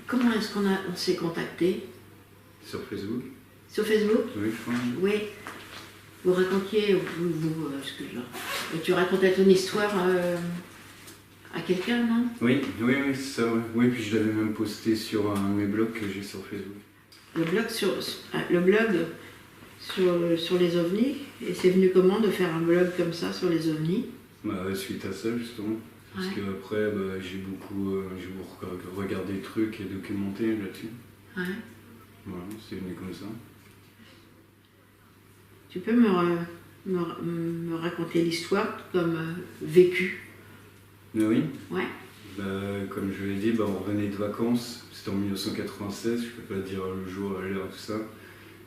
Comment est-ce on s'est contacté? Sur Facebook. Sur Facebook? Oui, je crois. Oui. Vous racontiez, excuse-moi, tu racontais ton histoire à quelqu'un, non? Oui, c'est ça, ouais. Oui, puis je l'avais même posté sur un de mes blogs que j'ai sur Facebook. Le blog sur les ovnis, et c'est venu comment de faire un blog comme ça sur les ovnis? Bah, suite à ça, justement. Parce qu'après, j'ai beaucoup regardé des trucs et documenté là-dessus. Ouais. Voilà, c'est venu comme ça. Tu peux me raconter l'histoire comme vécue? Oui. Ouais. Comme je l'ai dit, on revenait de vacances. C'était en 1996, je peux pas dire le jour, l'heure, tout ça.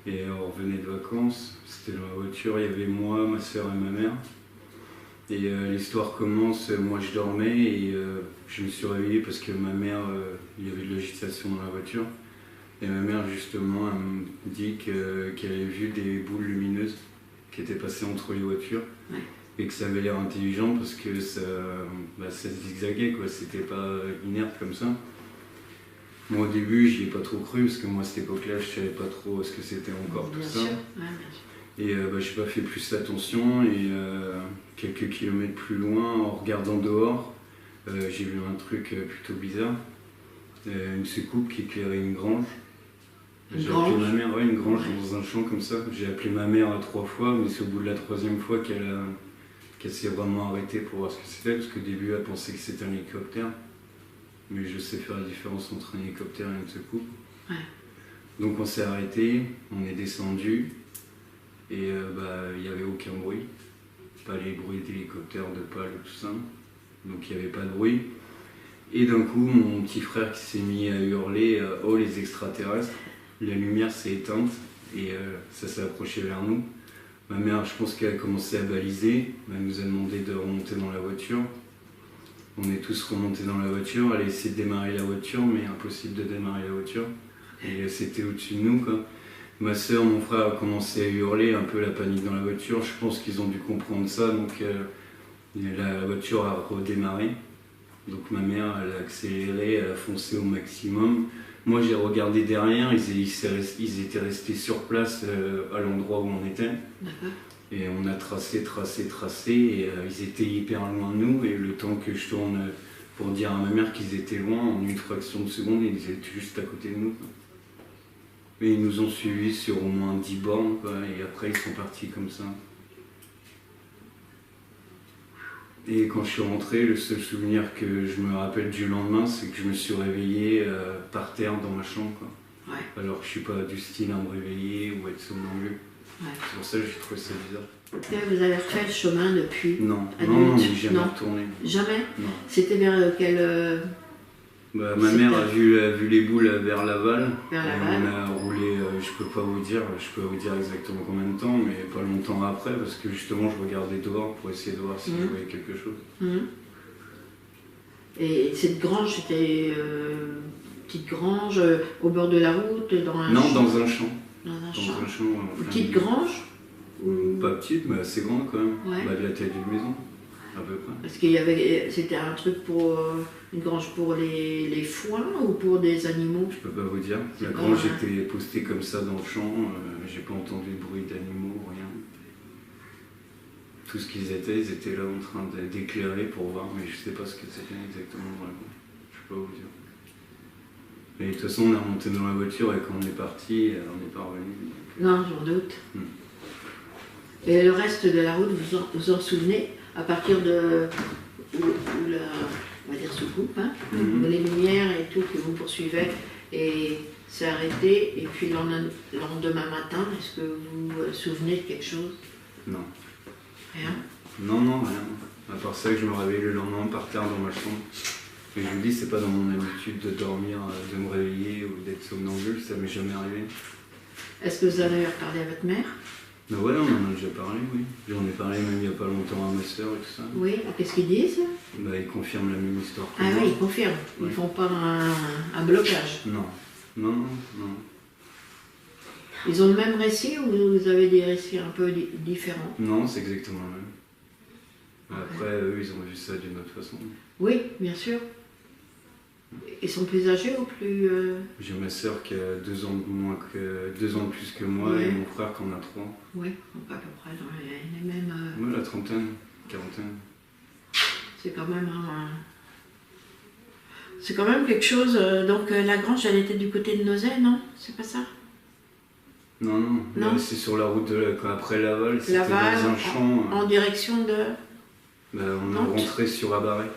Et on revenait de vacances. C'était dans la voiture, il y avait moi, ma soeur et ma mère. Et l'histoire commence, moi je dormais et je me suis réveillé parce que ma mère, il y avait de l'agitation dans la voiture. Et ma mère justement elle me dit qu'elle avait vu des boules lumineuses qui étaient passées entre les voitures. Ouais. Et que ça avait l'air intelligent parce que ça zigzaguait, quoi. C'était pas inerte comme ça. Moi au début j'y ai pas trop cru parce que moi à cette époque-là je savais pas trop ce que c'était encore tout ça. Ouais, bien sûr. Et j'ai pas fait plus attention et quelques kilomètres plus loin, en regardant dehors, j'ai vu un truc plutôt bizarre. Une soucoupe qui éclairait une grange. J'ai appelé ma mère, une grange dans un champ comme ça. J'ai appelé ma mère 3 fois, mais c'est au bout de la 3e fois qu'elle s'est vraiment arrêtée pour voir ce que c'était, parce qu'au début elle pensait que c'était un hélicoptère. Mais je sais faire la différence entre un hélicoptère et une soucoupe. Ouais. Donc on s'est arrêté, on est descendu. Et il n'y avait aucun bruit, pas les bruits d'hélicoptères, de pales, tout ça, donc il n'y avait pas de bruit. Et d'un coup, mon petit frère qui s'est mis à hurler « Oh les extraterrestres !» La lumière s'est éteinte et ça s'est approché vers nous. Ma mère, je pense qu'elle a commencé à baliser, elle nous a demandé de remonter dans la voiture. On est tous remontés dans la voiture, elle a essayé de démarrer la voiture, mais impossible de démarrer la voiture. Et c'était au-dessus de nous, quoi. Ma soeur, mon frère a commencé à hurler, un peu la panique dans la voiture. Je pense qu'ils ont dû comprendre ça, donc la voiture a redémarré. Donc ma mère, elle a accéléré, elle a foncé au maximum. Moi, j'ai regardé derrière, ils étaient restés sur place à l'endroit où on était. Et on a tracé, et ils étaient hyper loin de nous. Et le temps que je tourne pour dire à ma mère qu'ils étaient loin, en une fraction de seconde, ils étaient juste à côté de nous, quoi. Et ils nous ont suivis sur au moins 10 bornes, quoi, et après ils sont partis comme ça. Et quand je suis rentré, le seul souvenir que je me rappelle du lendemain, c'est que je me suis réveillé par terre dans ma chambre, quoi. Ouais. Alors que je suis pas du style à me réveiller ou être somnambule. Ouais. C'est pour ça que j'ai trouvé ça bizarre. Vous avez refait le chemin depuis? Non, j'ai jamais retourné. Jamais? Non. C'était vers quel... Ma mère a vu les boules vers Laval. Vers Laval. On a roulé, je peux vous dire exactement combien de temps, mais pas longtemps après, parce que justement je regardais dehors pour essayer de voir si je voyais quelque chose. Et cette grange, c'était une petite grange au bord de la route, dans un champ? Non, dans un champ. Dans un champ. Une petite grange? Pas petite, mais assez grande quand même. Ouais. De la taille d'une maison, à peu près. Parce c'était un truc pour une grange pour les foins ou pour des animaux? Je peux pas vous dire. La grange était postée comme ça dans le champ, j'ai pas entendu de bruit d'animaux, rien. Tout ce qu'ils étaient là en train d'éclairer pour voir, mais je sais pas ce que c'était exactement vraiment. Je peux pas vous dire. Mais de toute façon, on est remonté dans la voiture et quand on est parti, on n'est pas revenu. Non, j'en doute. Et le reste de la route, vous en souvenez? À partir de on va dire soucoupe, hein, les lumières et tout que vous poursuivez et c'est arrêté, et puis le lendemain matin, est-ce que vous vous souvenez de quelque chose? Non. Rien? Non, rien. À part ça, que je me réveille le lendemain par terre dans ma chambre. Et je vous dis, c'est pas dans mon habitude de dormir, de me réveiller ou d'être somnambule, ça m'est jamais arrivé. Est-ce que vous en avez reparlé à votre mère? Ben ouais, on en a déjà parlé, oui. J'en ai parlé même il n'y a pas longtemps à ma soeur et tout ça. Oui, qu'est-ce qu'ils disent? Ben, ils confirment la même histoire que moi. moi. Oui, ils confirment. Ils ne font pas un blocage. Non. Ils ont le même récit ou vous avez des récits un peu différents? Non, c'est exactement le même. Après, eux, ils ont vu ça d'une autre façon. Oui, bien sûr. Ils sont plus âgés ou plus... J'ai ma sœur qui a 2 ans de moins que 2 ans de plus que moi Ouais. et mon frère qui en a 3. Oui, donc à peu près dans les mêmes... Ouais, la trentaine, quarantaine. C'est quand même c'est quand même quelque chose. Donc la grange, elle était du côté de Nozay, non? C'est pas ça? Non, non, Non. c'est sur la route de après Laval, c'était Laval, dans un champ. En direction de Bah, on est Nantes. rentré sur Abaret.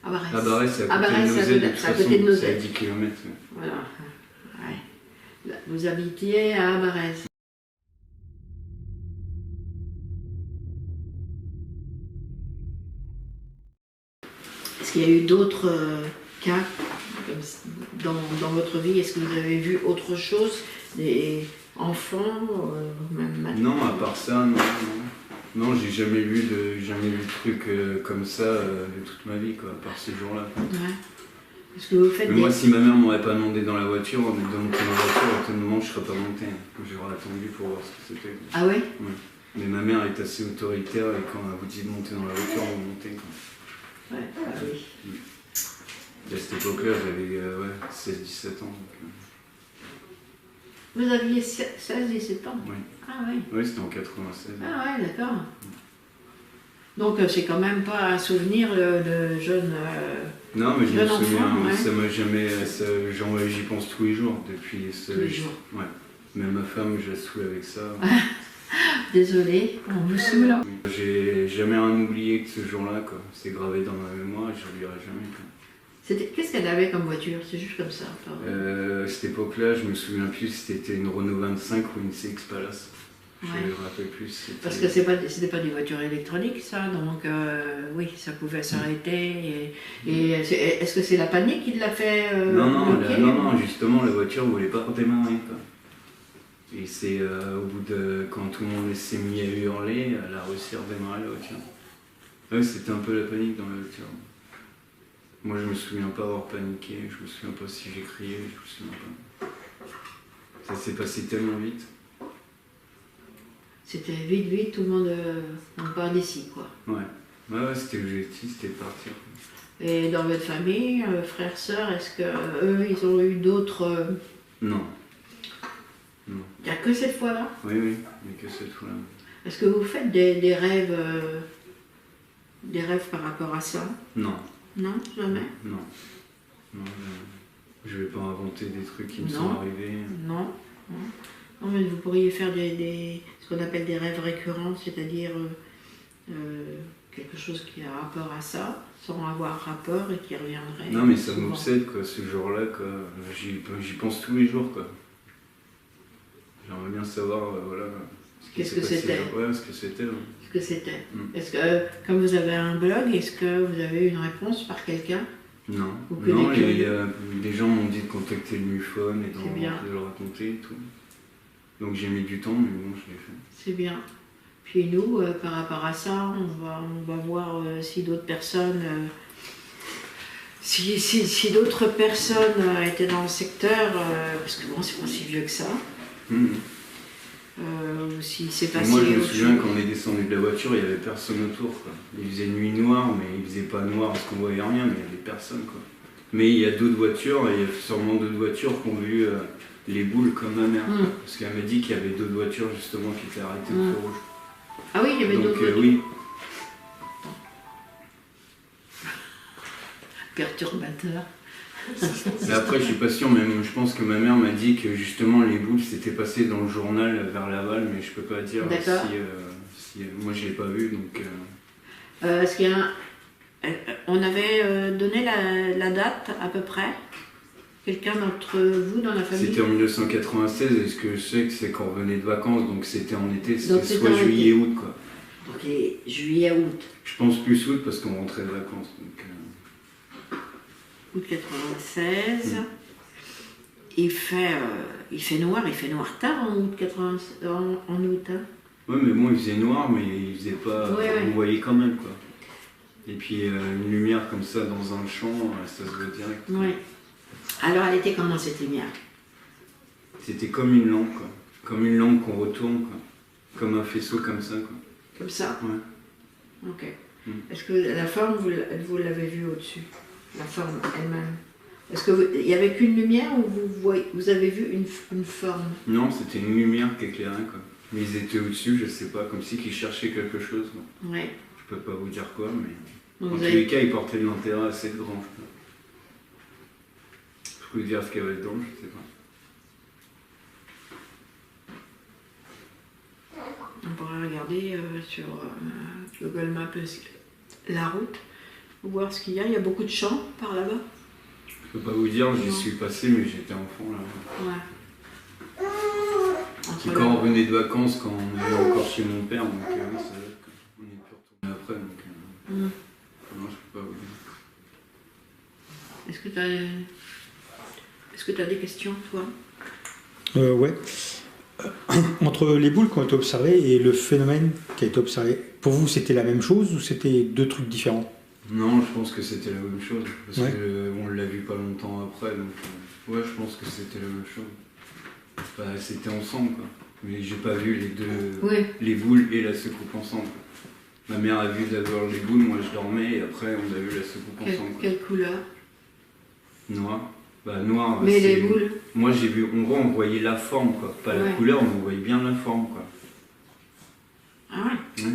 Abarès. Abaret, c'est à côté Abarès, de Nozay, de toute c'est à côté de façon, Nozay. c'est à 10 km. Voilà. Ouais. Là, vous habitiez à Abarès. Est-ce qu'il y a eu d'autres cas dans votre vie? Est-ce que vous avez vu autre chose? Des enfants même maintenant? Non, à part ça, non. Non, j'ai jamais vu de truc comme ça de toute ma vie, quoi, à part ces jours-là. Ouais. Est-ce que vous faites Mais moi, si ma mère m'aurait pas demandé dans la voiture, de monter dans la voiture, à tout moment, je serais pas monté. J'aurais attendu pour voir ce que c'était. Ah oui? Ouais. Mais ma mère est assez autoritaire et quand elle vous dit de monter dans la voiture, on montait. Quoi. Ouais, ah oui. Et à cette époque-là, j'avais 16-17 ans. Vous aviez 16-17 ans? Oui. Ah oui. Oui, c'était en 96. Ah ouais, d'accord. Donc c'est quand même pas un souvenir de jeune... Non, mais je me jeune enfant, souviens, ouais. ça m'a jamais. J'y pense tous les jours depuis. Tous les jours. Ouais. Même ma femme, je la saoule avec ça. Désolée, on vous saoule. J'ai jamais rien oublié de ce jour-là, quoi. C'est gravé dans ma mémoire et je l'oublierai jamais, quoi. Qu'est-ce qu'elle avait comme voiture? C'est juste comme ça. À cette époque-là, je me souviens plus si c'était une Renault 25 ou une CX Palace. Je Ouais. me rappelle plus. Parce que c'était pas des voitures électroniques, ça, donc oui, ça pouvait s'arrêter. Et est-ce que c'est la panique qui l'a fait bloquer? Non, justement, la voiture ne voulait pas redémarrer, quoi. Et c'est au bout de. Quand tout le monde s'est mis à hurler, elle a réussi à redémarrer la voiture. Ouais, c'était un peu la panique dans la voiture. Moi, je me souviens pas avoir paniqué, je me souviens pas si j'ai crié, je me souviens pas. Ça s'est passé tellement vite. C'était vite, tout le monde on part d'ici, quoi. Ouais, c'était l'objectif, c'était de partir. Et dans votre famille, frères, sœurs, est-ce que eux, ils ont eu d'autres... Non. Il n'y a que cette fois-là? Oui, il n'y a que cette fois-là. Est-ce que vous faites des rêves par rapport à ça? Non. Non, jamais? Non, jamais. Je vais pas inventer des trucs qui me sont arrivés. Non. Non, mais vous pourriez faire ce qu'on appelle des rêves récurrents, c'est-à-dire quelque chose qui a rapport à ça, sans avoir rapport et qui reviendrait. Non, mais ça souvent. m'obsède, quoi, ce jour-là, quoi. J'y pense tous les jours, quoi. J'aimerais bien savoir, voilà. Qu'est-ce que c'était? Ouais, ce que c'était. Ouais. Ce que c'était. Est-ce que, comme vous avez un blog, est-ce que vous avez eu une réponse par quelqu'un? Non. Ou que Non, les gens m'ont dit de contacter le MUFON et de le raconter et tout. Donc j'ai mis du temps, mais bon, je l'ai fait. C'est bien. Puis nous, par rapport à ça, on va voir si d'autres personnes... si d'autres personnes étaient dans le secteur, parce que bon, c'est pas si vieux que ça. Ou si c'est passé. Moi, je me souviens quand on est descendu de la voiture, il n'y avait personne autour, quoi. Il faisait nuit noire, mais il faisait pas noir parce qu'on voyait rien, mais il n'y avait personne, quoi. Mais il y a d'autres voitures, et il y a sûrement d'autres voitures qui ont vu les boules comme ma mère. Parce qu'elle m'a dit qu'il y avait d'autres voitures justement qui étaient arrêtées au feu rouge. Ah oui, il y avait d'autres voitures. Oui. Perturbateur. Mais après, je suis pas sûr, mais je pense que ma mère m'a dit que justement les boules s'étaient passées dans le journal vers Laval, mais je peux pas dire si moi je l'ai pas vu, donc. Est-ce qu'il y a on avait donné la date à peu près? Quelqu'un d'entre vous dans la famille? C'était en 1996, et ce que je sais que c'est qu'on revenait de vacances, donc c'était en été, c'était soit en juillet, août, quoi. Ok, juillet, août. Je pense plus août parce qu'on rentrait de vacances. Donc, août 96. Il fait noir tard en août 96, en août. Hein. Ouais, mais bon, il faisait noir, mais il faisait pas. On voyait quand même, quoi. Et puis une lumière comme ça dans un champ, ça se voit direct. Ouais. Alors elle était comment cette lumière? C'était comme une lampe, quoi. Comme une lampe qu'on retourne, quoi. Comme un faisceau comme ça, quoi. Comme ça? Ouais. Ok. Est-ce que la forme, vous l'avez vue au-dessus? la forme elle-même. Est-ce qu'il n'y avait qu'une lumière ou vous avez vu une forme? Non, c'était une lumière qui éclairait, quoi. Mais ils étaient au-dessus, je sais pas, comme si qu'ils cherchaient quelque chose. Quoi. Ouais. Je peux pas vous dire quoi, mais Donc en tous les cas, ils portaient de l'intérêt assez grand. Je peux vous dire ce qu'il y avait dedans, je sais pas. On pourrait regarder sur Google Maps la route, voir ce qu'il y a. Il y a beaucoup de champs par là-bas. Je peux pas vous dire, j'y suis passé, mais j'étais enfant là. Ouais. C'est quand on revenait de vacances, quand on allait encore chez mon père, donc oui, ça va être qu'on est pu retourner après, donc non, je peux pas vous dire. Est-ce que tu as des questions, toi? Ouais. Entre les boules qui ont été observées et le phénomène qui a été observé, pour vous c'était la même chose ou c'était deux trucs différents? Non, je pense que c'était la même chose, parce Ouais. qu'on l'a vu pas longtemps après, donc ouais, je pense que c'était la même chose. Bah, c'était ensemble, quoi. Mais j'ai pas vu les deux, les boules et la secoupe ensemble. Quoi. Ma mère a vu d'abord les boules, moi je dormais, et après on a vu la secoupe ensemble. Quoi. Quelle couleur? Noir. Bah noir. Mais les boules? Moi j'ai vu, on voyait la forme, quoi. Pas la couleur, mais on voyait bien la forme, quoi. Ah ouais?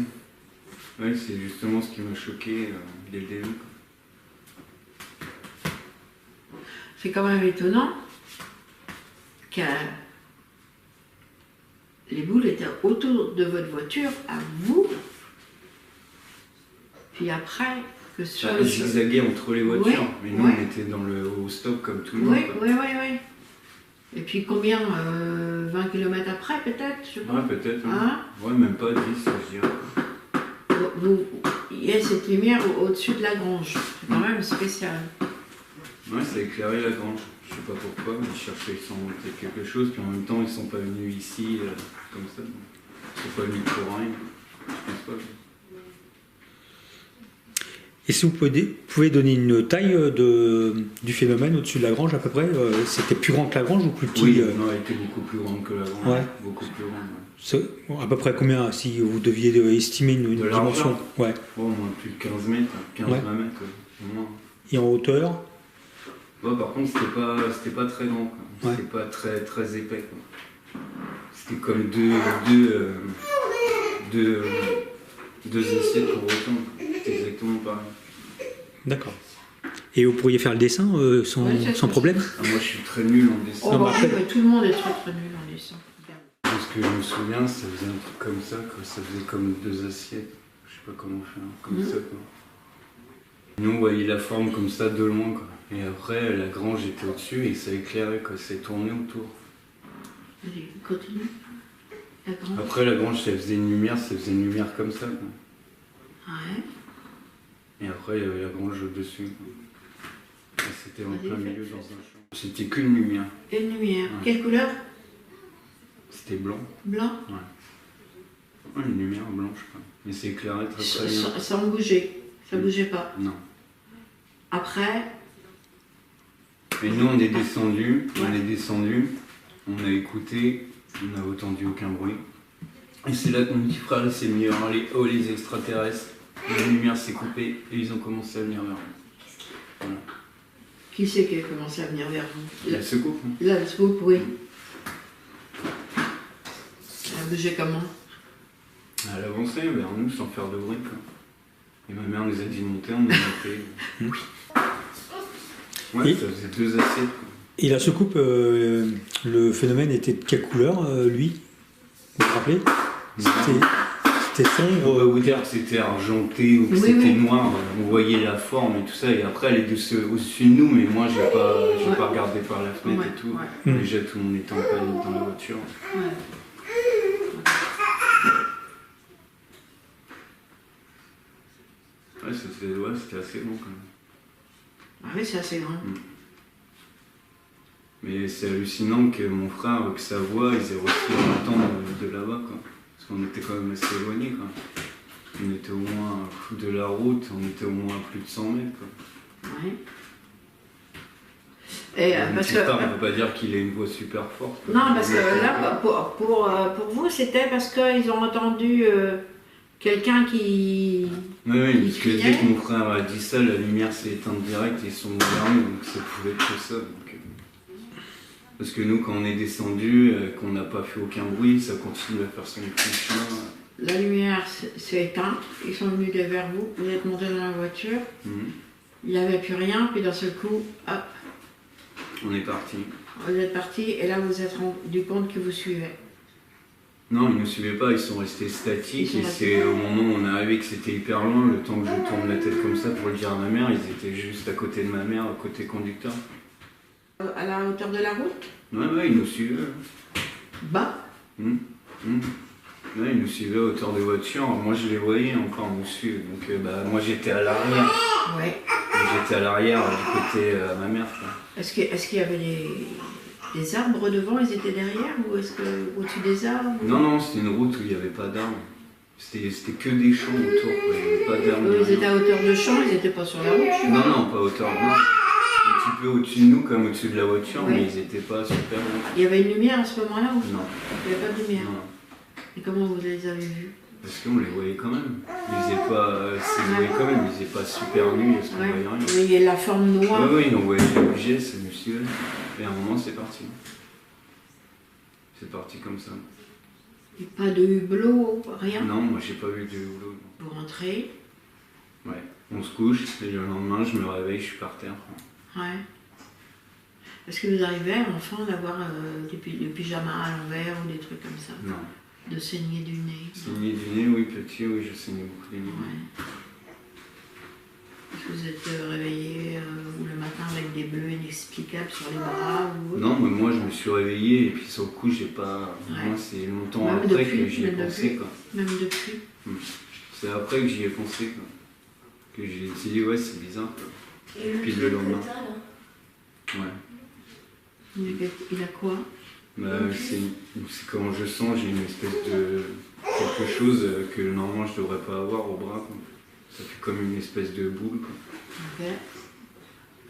Ouais, c'est justement ce qui m'a choqué dès le début. C'est quand même étonnant que les boules étaient autour de votre voiture, à vous, puis après, que sur Ça zigzaguait entre les voitures, mais nous on était au stop comme tout le monde. Oui. Et puis combien 20 km après peut-être, je sais pas. Ouais, peut-être. Hein? Ouais, même pas 10, je dirais. Il y a cette lumière au-dessus de la grange, c'est quand même spécial. Ouais, ça a éclairé la grange. Je sais pas pourquoi, mais ils cherchaient sans monter quelque chose, puis en même temps ils sont pas venus ici comme ça. Ils sont pas venus pour rien. Je pense pas. Et si vous pouvez donner une taille du phénomène au-dessus de la grange à peu près, c'était plus grand que la grange ou plus petit? Oui, non, elle était beaucoup plus grande que la grange. Ouais. Beaucoup plus grande. Bon, à peu près combien, si vous deviez estimer une dimension? Ouais. Bon, au moins plus de 15 mètres, 15-20 mètres, au moins. Et en hauteur? Ouais, par contre, c'était pas très grand, quoi. Ouais. C'était pas très, très épais, quoi. C'était comme deux assiettes pour autant, quoi. C'était exactement pareil. D'accord. Et vous pourriez faire le dessin sans problème? Moi, je suis très nul en dessin. Oh, tout le monde est très nul en dessin. Ce que je me souviens, ça faisait un truc comme ça, quoi. Ça faisait comme deux assiettes. Je sais pas comment faire, comme ça, quoi. Nous, on voyait la forme comme ça de loin, quoi. Et après, la grange était au-dessus et ça éclairait, quoi. Ça tournait autour. Allez, continue. La grange. Après, la grange, ça faisait une lumière comme ça, quoi. Ouais. Et après, il y avait la grange au-dessus, quoi. Et c'était en plein milieu dans un champ. C'était qu'une lumière. Une lumière. Ouais. Quelle couleur? C'était blanc. Blanc? Ouais, une lumière blanche, quoi. Mais c'est éclairé très très bien. Sans bouger. Ça bougeait pas. Non. Après. Et nous, on est descendus, on a écouté, on n'a entendu aucun bruit. Et c'est là qu'on me dit, frère, c'est mieux, les extraterrestres, la lumière s'est coupée et ils ont commencé à venir vers nous. Voilà. Qui c'est qui a commencé à venir vers vous? La secoupe, hein. La secoupe, oui. Elle a bougé comment? Elle avançait vers nous sans faire de bruit, quoi. Et ma mère nous a dit de monter, on est monté. Ouais, ça faisait deux assiettes, quoi. Et la secoupe, le phénomène était de quelle couleur, lui? Vous vous rappelez? C'était sombre. On va vous dire que c'était argenté ou que c'était noir. On voyait la forme et tout ça. Et après, elle est au-dessus de nous, mais moi, j'ai pas regardé par la fenêtre et tout. Ouais. Déjà, tout le monde était en panique dans la voiture. Ouais, c'était assez long quand même. Ah oui, c'est assez grand. Mais c'est hallucinant que mon frère, que sa voix, ils aient reçu longtemps de là-bas, quoi. Parce qu'on était quand même assez éloignés, quoi. On était au moins de la route, on était au moins à plus de 100 mètres, quoi. Ouais. Et parce que. On ne peut pas dire qu'il a une voix super forte, quoi. Non, parce que là, pour vous, c'était parce qu'ils ont entendu quelqu'un qui... Oui, parce que criait. dès que mon frère a dit ça, la lumière s'est éteinte direct et ils sont vers nous, donc ça pouvait être que ça. Parce que nous, quand on est descendu, qu'on n'a pas fait aucun bruit, ça continue à faire son petit chemin. La lumière s'est éteinte, ils sont venus vers vous, vous êtes montés dans la voiture, il n'y avait plus rien, puis d'un seul coup, hop, On est parti. vous êtes partis, et là vous vous êtes rendu compte qu'ils vous suivaient. Non, ils ne nous suivaient pas, ils sont restés statiques. Ils Et sont c'est au moment où on est arrivé que c'était hyper loin, le temps que je tourne la tête comme ça pour le dire à ma mère, ils étaient juste à côté de ma mère, à côté conducteur. À la hauteur de la route, Ouais, ils nous suivaient. bas, Ouais, ils nous suivaient à hauteur de voiture. Moi, je les voyais encore nous suivre. Donc, moi, j'étais à l'arrière. ouais. J'étais à l'arrière, du côté à ma mère. Quoi. Est-ce qu'il y avait des arbres devant, ils étaient derrière, ou est-ce que au-dessus des arbres? Non, c'était une route où il n'y avait pas d'arbres. C'était que des champs autour, quoi. Il n'y avait pas d'arbres. Eux, ils étaient à hauteur de champ, ils n'étaient pas sur la route, je Non, suppose. pas à hauteur de nous. Un petit peu au-dessus de nous, comme au-dessus de la voiture, Ouais. mais ils n'étaient pas super hauts. Il y avait une lumière à ce moment-là ou Non, il n'y avait pas de lumière? non. Et comment vous les avez vus? Parce qu'on les voyait quand même. Ils faisaient pas. Ils voyaient quand même, ils faisaient pas super nus, parce qu'on Ouais. voyait rien. Vous voyez la forme noire? Oui, on voyait les objets, c'est monsieur. Et à un moment, c'est parti. C'est parti comme ça. Et pas de hublot, rien? Non, moi, j'ai pas vu de boulot. Vous rentrez? Ouais. On se couche, et le lendemain, je me réveille, je suis par terre. Ouais. Est-ce que vous arrivez, enfant, d'avoir des pyjamas à l'envers ou des trucs comme ça? Non. De saigner du nez? Saigner du nez, oui, petit, oui, je saignais beaucoup du nez. Ouais. Est-ce que vous êtes réveillé le matin avec des bleus inexplicables sur les bras ou... Non, mais moi, je me suis réveillé, et puis sur le coup, j'ai pas. Ouais. Moi, c'est longtemps Même après depuis, que j'y ai même pensé, depuis. quoi. Même depuis? C'est après que j'y ai pensé, quoi. Que j'ai dit, ouais, c'est bizarre, quoi. Et Puis le truc lendemain. que t'as, là, Ouais. Il a quoi? Bah, c'est quand je sens, j'ai une espèce de quelque chose que normalement je devrais pas avoir au bras, quoi. Ça fait comme une espèce de boule, quoi. Ok.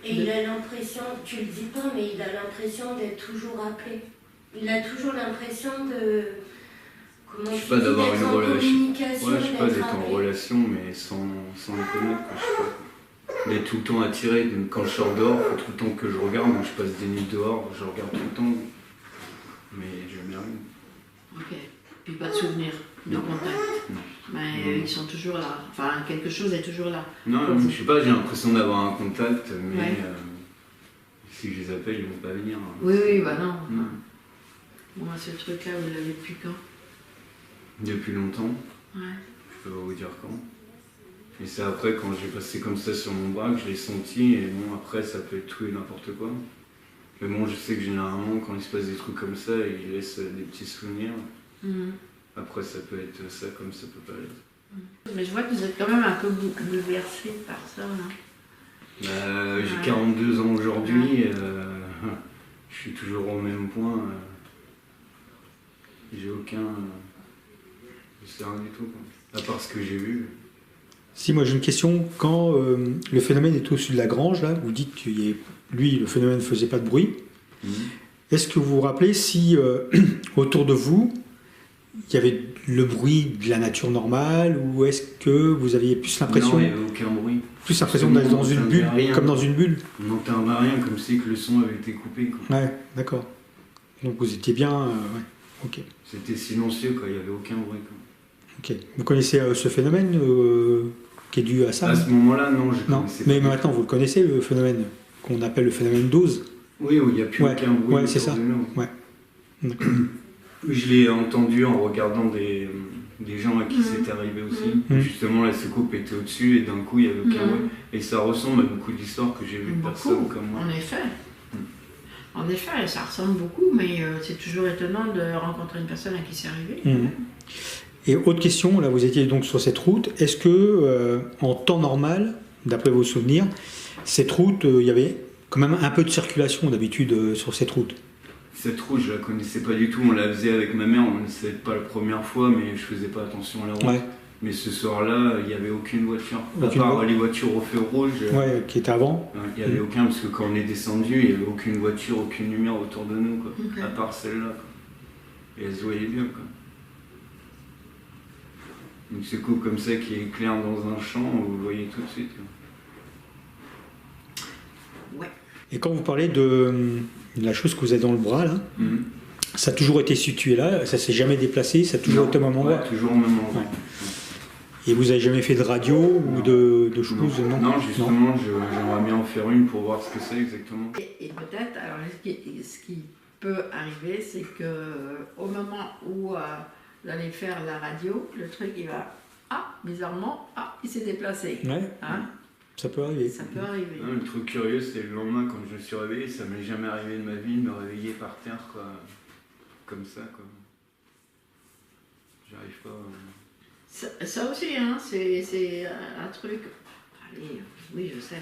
Et il a l'impression, tu le dis pas, mais il a l'impression d'être toujours appelé. Il a toujours l'impression de. Comment Je sais tu pas, dis, d'avoir d'être une en relation. communication, Ouais, je sais pas, d'être d'être en appelé. relation, mais sans les connaître, quoi. Je sais pas, quoi. D'être tout le temps attiré. Donc, quand je sors dehors, faut tout le temps que je regarde. Donc, je passe des nuits dehors, je regarde tout le temps. Mais jamais rien. Ok. Puis pas de souvenir de Non. contact. Non. Mais Non. ils sont toujours là. Enfin, quelque chose est toujours là. Non, je sais pas, j'ai l'impression d'avoir un contact, mais Ouais. si je les appelle, ils vont pas venir. Hein. Oui, bah non. Non. Moi, ce truc-là, vous l'avez depuis quand? Depuis longtemps. Ouais. Je peux pas vous dire quand. Et c'est après, quand j'ai passé comme ça sur mon bras, que je l'ai senti. Et bon, après, ça peut être tout et n'importe quoi. Mais bon, je sais que généralement, quand il se passe des trucs comme ça, il laisse des petits souvenirs. Mhm. Après, ça peut être ça comme ça peut pas l'être. Mais je vois que vous êtes quand même un peu bouleversé par ça, là. J'ai Ouais. 42 ans aujourd'hui. Je suis toujours au même point. J'ai aucun. Je sais rien du tout, quoi. À part ce que j'ai vu. Si, moi j'ai une question. Quand le phénomène est au-dessus de la grange, là, vous dites que lui, le phénomène ne faisait pas de bruit. Est-ce que vous vous rappelez si autour de vous, il y avait le bruit de la nature normale, ou est-ce que vous aviez plus l'impression Non, il n'y avait aucun bruit. d'être dans On une n'entendait bulle, rien. comme dans une bulle? On n'entendait rien, comme si que le son avait été coupé, quoi. Ouais, d'accord. Donc vous étiez bien... ouais, ok. C'était silencieux, quoi. Il n'y avait aucun bruit, quoi. Ok. Vous connaissez ce phénomène qui est dû à ça? À ce moment-là, non, je Non, connaissais mais pas. maintenant vous le connaissez, le phénomène qu'on appelle le phénomène Dose. Oui, où il n'y a plus Ouais, aucun bruit. ouais, c'est autour ça. de nous. Ouais. D'accord. Je l'ai entendu en regardant des gens à qui c'était arrivé aussi. Mhm. Justement, la soucoupe était au-dessus et d'un coup, il n'y avait aucun Mhm. bruit. Et ça ressemble à beaucoup d'histoires que j'ai vues de Beaucoup, personnes comme moi. en effet. En effet, ça ressemble beaucoup, mais c'est toujours étonnant de rencontrer une personne à qui c'est arrivé. Mhm. Et autre question, là vous étiez donc sur cette route, est-ce que en temps normal, d'après vos souvenirs, cette route, il y avait quand même un peu de circulation d'habitude sur cette route? Cette route, je la connaissais pas du tout. On la faisait avec ma mère. C'était pas la première fois, mais je faisais pas attention à la route. Ouais, Mais ce soir-là, il n'y avait aucune voiture. Aucune à part voiture. les voitures au feu rouge, ouais, qui était avant. il n'y avait aucun, parce que quand on est descendu, il n'y avait aucune voiture, aucune lumière autour de nous, quoi. Ok. À part celle-là, quoi. Et elle se voyait bien, quoi. Une secoupe comme ça qui éclaire dans un champ, vous le voyez tout de suite. Ouais. Et quand vous parlez de la chose que vous avez dans le bras, là, Mhm. ça a toujours été situé là, ça s'est jamais déplacé, ça a toujours Non. été au même endroit. Ouais, toujours au même endroit. Ouais. Et vous avez jamais fait de radio ou de choses? Non, non, justement, j'aimerais bien en faire une pour voir ce que c'est exactement. Et peut-être, alors ce qui peut arriver, c'est que au moment où vous allez faire la radio, le truc il va, bizarrement, il s'est déplacé. Ouais, Hein, ça peut arriver. ça peut arriver. Non, le truc curieux, c'est le lendemain quand je me suis réveillé, ça m'est jamais arrivé de ma vie de me réveiller par terre, quoi. Comme ça, quoi. J'arrive pas. Ça aussi, hein, c'est un truc. Allez, oui, je sais,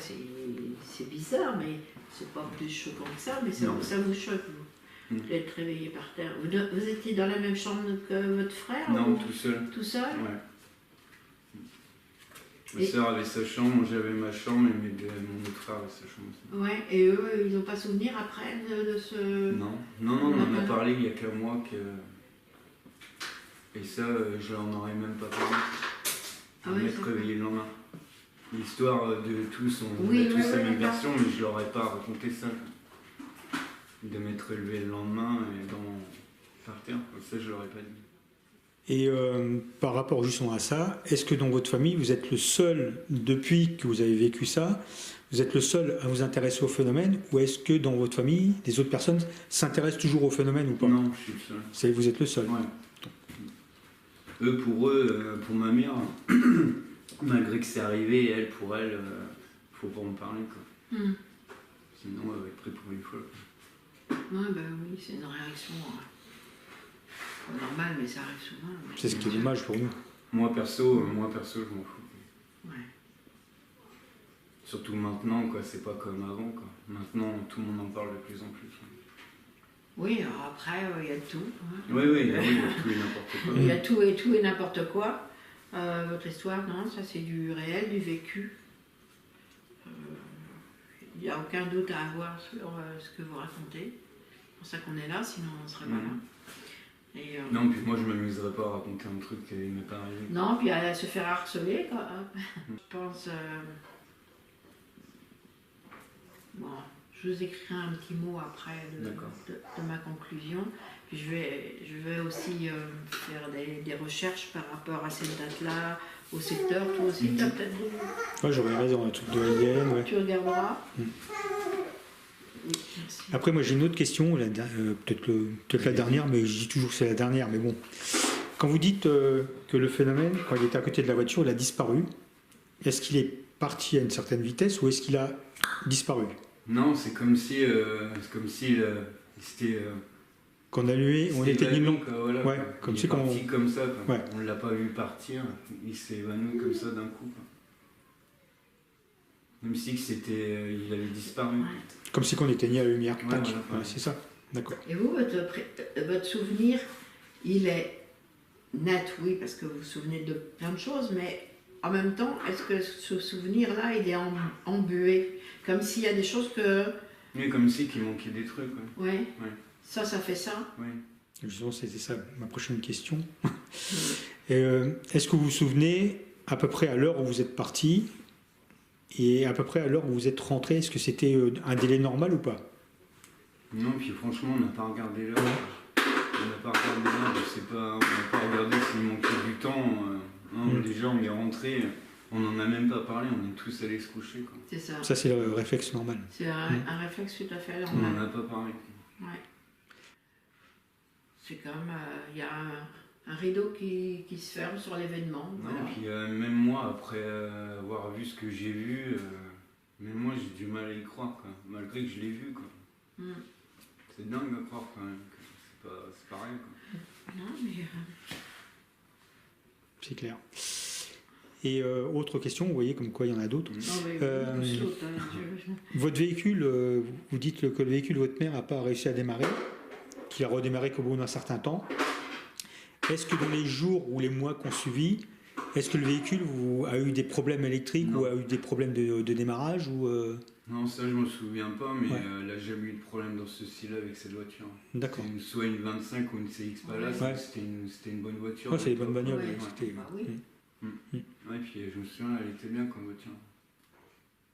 c'est bizarre, mais c'est pas plus choquant que ça, mais ça vous choque, vous, d'être réveillé par terre. Vous étiez dans la même chambre que votre frère? Non, ou tout seul. Tout seul? Ouais. Ma soeur avait sa chambre, moi j'avais ma chambre, et mon autre frère avait sa chambre aussi. Ouais, et eux, ils n'ont pas souvenir après de ce. Non, on en a parlé il y a qu'un mois que. Et ça, je n'en aurais même pas parlé. M'être réveillé le lendemain. L'histoire de tous, on a tous la même version, mais je leur ai pas raconté ça. De m'être relevé le lendemain et par terre, ça je leur ai pas dit. Et par rapport justement à ça, est-ce que dans votre famille, vous êtes le seul, depuis que vous avez vécu ça, vous êtes le seul à vous intéresser au phénomène, ou est-ce que dans votre famille, les autres personnes s'intéressent toujours au phénomène ou pas? Non, je suis le seul. Vous êtes le seul. Ouais. Pour ma mère, malgré que c'est arrivé, pour elle, faut pas en parler, quoi. Sinon, elle va être prête pour une fois. Ouais, oui, c'est une réaction pas normale, mais ça arrive souvent. C'est ce qui est dommage pour nous. Moi perso, je m'en fous. Ouais. Surtout maintenant, quoi, c'est pas comme avant, quoi. Maintenant, tout le monde en parle de plus en plus. Oui, alors après, il y a tout. Hein. Oui, il y a tout et n'importe quoi. Il y a tout et n'importe quoi. Votre histoire, non, ça c'est du réel, du vécu. Il n'y a aucun doute à avoir sur ce que vous racontez. C'est pour ça qu'on est là, sinon on ne serait pas là. Et, non, puis moi je ne m'amuserais pas à raconter un truc qui m'est pas arrivé. Non, puis à se faire harceler, quoi. Je pense. Bon, je vous écrirai un petit mot après de ma conclusion. Puis je vais aussi faire des recherches par rapport à cette date-là, au secteur. Toi aussi, tu as peut-être des. Ouais, j'aurais raison, un truc de l'ADN. Ouais. Tu regarderas. Oui, merci. Après, moi j'ai une autre question, peut-être la dernière, mais je dis toujours que c'est la dernière, mais bon. Quand vous dites que le phénomène, quand il était à côté de la voiture, il a disparu, est-ce qu'il est parti à une certaine vitesse ou est-ce qu'il a disparu? Non, c'est comme si c'était. Qu'on allumait, on était une lampe. Voilà, ouais, comme si parti comme ça, quoi. Ouais. On ne l'a pas vu partir, il s'est évanoui comme ça d'un coup, quoi. Même si il avait disparu. Ouais. Comme si on éteignait la lumière. Ouais, Tac. voilà, Ouais, c'est ça. D'accord. Et vous, votre souvenir, il est net, oui, parce que vous vous souvenez de plein de choses, mais en même temps, est-ce que ce souvenir-là, il est embué? Comme s'il y a des choses que. Oui, comme si qu'il manquait des trucs. Ouais. Ouais. Ça fait ça. Oui. Justement, c'était ça ma prochaine question. Est-ce que vous vous souvenez à peu près à l'heure où vous êtes parti et à peu près à l'heure où vous êtes rentré? Est-ce que c'était un délai normal ou pas? Non, puis franchement, on n'a pas regardé l'heure. On n'a pas regardé s'il manquait du temps. Déjà, on est rentré, on n'en a même pas parlé, on est tous allés se coucher, quoi. C'est ça. Ça, c'est le réflexe normal. C'est un réflexe tout à fait On normal. n'en a pas parlé. Ouais. C'est comme, il y a un rideau qui se ferme sur l'événement. Non, Voilà. puis même moi, après avoir vu ce que j'ai vu, même moi j'ai du mal à y croire, quoi. Malgré que je l'ai vu, quoi. C'est dingue à croire quand même, que c'est pas rien, quoi. Non, mais. C'est clair. Et autre question, vous voyez comme quoi il y en a d'autres. Non, mais je saute, hein, Votre véhicule, vous dites que le véhicule de votre mère n'a pas réussi à démarrer, qu'il a redémarré qu'au bout d'un certain temps. Est-ce que dans les jours ou les mois qu'on suivi, est-ce que le véhicule a eu des problèmes électriques ou a eu des problèmes de démarrage ou Non, ça je me souviens pas, mais elle n'a jamais eu de problème dans ce style-là avec cette voiture. D'accord. Soit une 25 ou une CX Palace, Ouais. c'était une bonne voiture. Ouais, c'est des bonnes bagnoles. Ouais. C'était- Bah oui. Ouais, puis je me souviens, elle était bien comme voiture.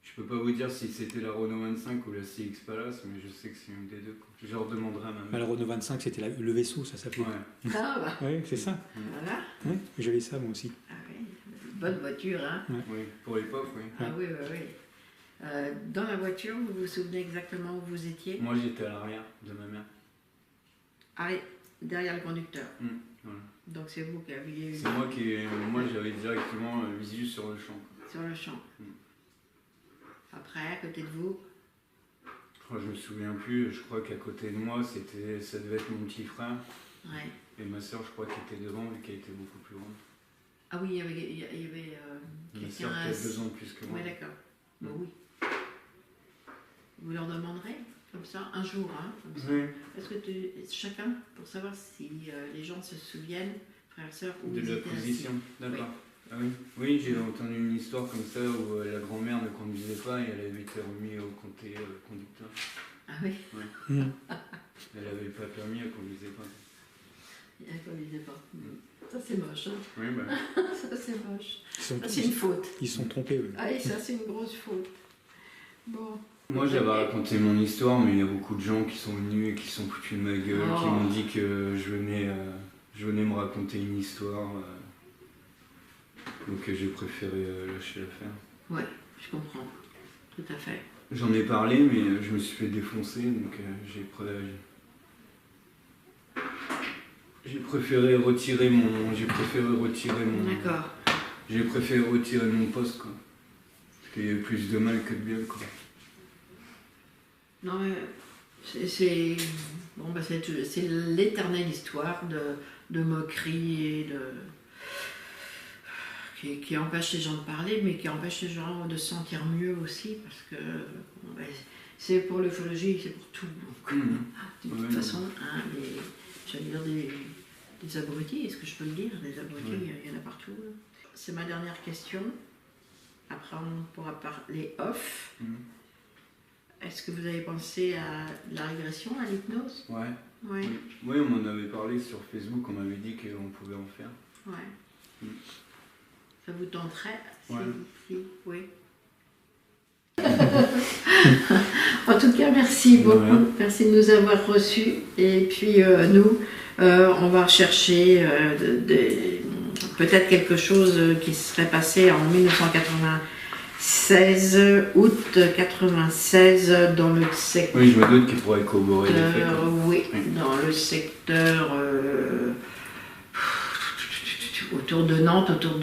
Je peux pas vous dire si c'était la Renault 25 ou la CX Palace, mais je sais que c'est une des deux. Quoi. Je leur demanderai à ma mère. La Renault 25, c'était le vaisseau, ça s'appelait. Ouais. Ah bah, Ouais, c'est ça. voilà. Ouais, j'avais ça moi aussi. Ah oui, bonne voiture, hein. Oui, pour l'époque, oui. Ah oui, oui, oui. Dans la voiture, vous vous souvenez exactement où vous étiez? Moi, j'étais à l'arrière de ma mère. Ah, derrière le conducteur. Voilà. Donc c'est vous qui aviez eu C'est moi j'avais directement visu sur le champ. Quoi. sur le champ. Après, à côté de vous, Je me souviens plus, je crois qu'à côté de moi, ça devait être mon petit frère. ouais. Et ma soeur, je crois qu'elle était devant, vu qu'elle était beaucoup plus grande. Ah oui, il y avait Ma soeur qui a 2 ans de plus que moi. Oui, d'accord. Bah oui. Vous leur demanderez, comme ça, un jour, hein, comme ça. Oui. Est-ce que chacun, pour savoir si les gens se souviennent, frères, sœurs, où De ils la étaient assis. position, d'accord. Ah oui, oui, j'ai entendu une histoire comme ça où la grand-mère ne conduisait pas et elle avait été remise au conducteur. Ah oui, Elle n'avait pas permis, elle conduisait pas. elle ne conduisait pas. Ça c'est moche, hein. Oui, bah. Ça c'est moche. Ils sont, Ça c'est une faute. ils sont trompés. Oui. Ah et ça c'est une grosse faute. Bon. Moi j'avais raconté mon histoire, mais il y a beaucoup de gens qui sont venus et qui sont foutus de ma gueule, qui m'ont dit que je venais me raconter une histoire. Donc j'ai préféré lâcher l'affaire. Ouais, je comprends. Tout à fait. J'en ai parlé, mais je me suis fait défoncer, donc j'ai préféré retirer mon. D'accord. J'ai préféré retirer mon poste, quoi. Parce qu'il y avait plus de mal que de bien, quoi. Non mais c'est bon bah c'est l'éternelle histoire de moquerie et qui empêche les gens de parler, mais qui empêche les gens de se sentir mieux aussi, parce que bon, ben, c'est pour l'ufologie, c'est pour tout. Donc, de toute façon, hein, j'allais dire des abrutis, est-ce que je peux le dire? Des abrutis, il y en a partout. Là. C'est ma dernière question. Après, on pourra parler off. Est-ce que vous avez pensé à la régression, à l'hypnose? Ouais. Ouais. Oui, on m'en avait parlé sur Facebook, on m'avait dit qu'on pouvait en faire. Ouais. Ça vous tenterait oui. En tout cas, merci beaucoup. Ouais. Merci de nous avoir reçus. Et puis, nous, on va rechercher peut-être quelque chose qui serait passé en 1996, août 96, dans le secteur. Oui, je me doute qu'il pourrait corroborer les faits. Oui, dans le secteur. Autour de Nantes, autour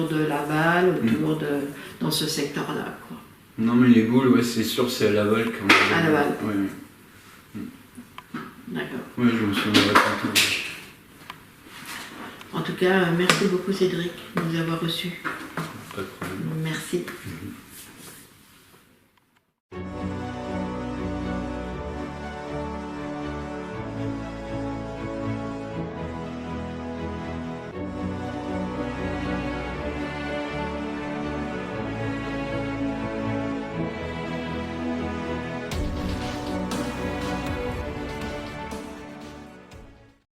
de Laval, dans ce secteur-là, quoi. Non, mais les boules, ouais, c'est sûr, c'est à Laval quand même. À Laval. Oui. D'accord. Oui, je me souviens raconté. En tout cas, merci beaucoup Cédric de nous avoir reçus. Pas de problème. Merci.